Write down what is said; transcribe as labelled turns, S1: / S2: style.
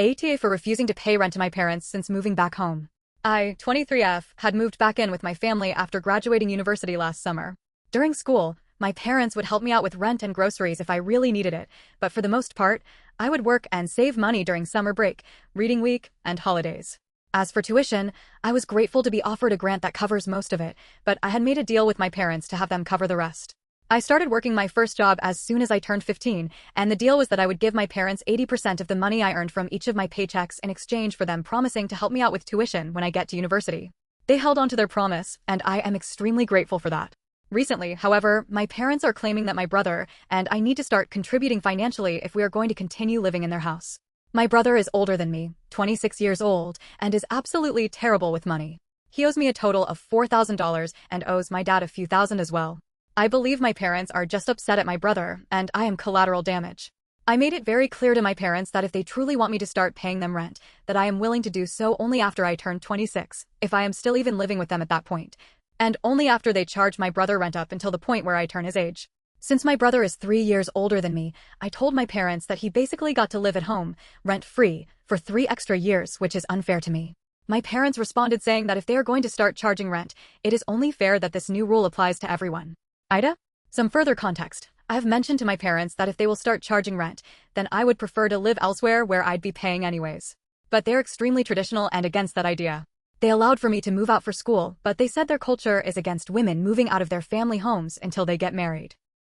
S1: Ata for refusing to pay rent to my parents since moving back home. I, 23F, had moved back in with my family after graduating university last summer. During school, my parents would help me out with rent and groceries if I really needed it, but for the most part, I would work and save money during summer break, reading week, and holidays. As for tuition, I was grateful to be offered a grant that covers most of it, but I had made a deal with my parents to have them cover the rest. I started working my first job as soon as I turned 15, and the deal was that I would give my parents 80% of the money I earned from each of my paychecks in exchange for them promising to help me out with tuition when I get to university. They held on to their promise, and I am extremely grateful for that. Recently, however, my parents are claiming that my brother and I need to start contributing financially if we are going to continue living in their house. My brother is older than me, 26 years old, and is absolutely terrible with money. He owes me a total of $4,000 and owes my dad a few thousand as well. I believe my parents are just upset at my brother, and I am collateral damage. I made it very clear to my parents that if they truly want me to start paying them rent, that I am willing to do so only after I turn 26, if I am still even living with them at that point, and only after they charge my brother rent up until the point where I turn his age. Since my brother is 3 years older than me, I told my parents that he basically got to live at home, rent-free, for 3 extra years, which is unfair to me. My parents responded saying that if they are going to start charging rent, it is only fair that this new rule applies to everyone. Aita? Some further context. I have mentioned to my parents that if they will start charging rent, then I would prefer to live elsewhere where I'd be paying anyways. But they're extremely traditional and against that idea. They allowed for me to move out for school, but they said their culture is against women moving out of their family homes until they get married.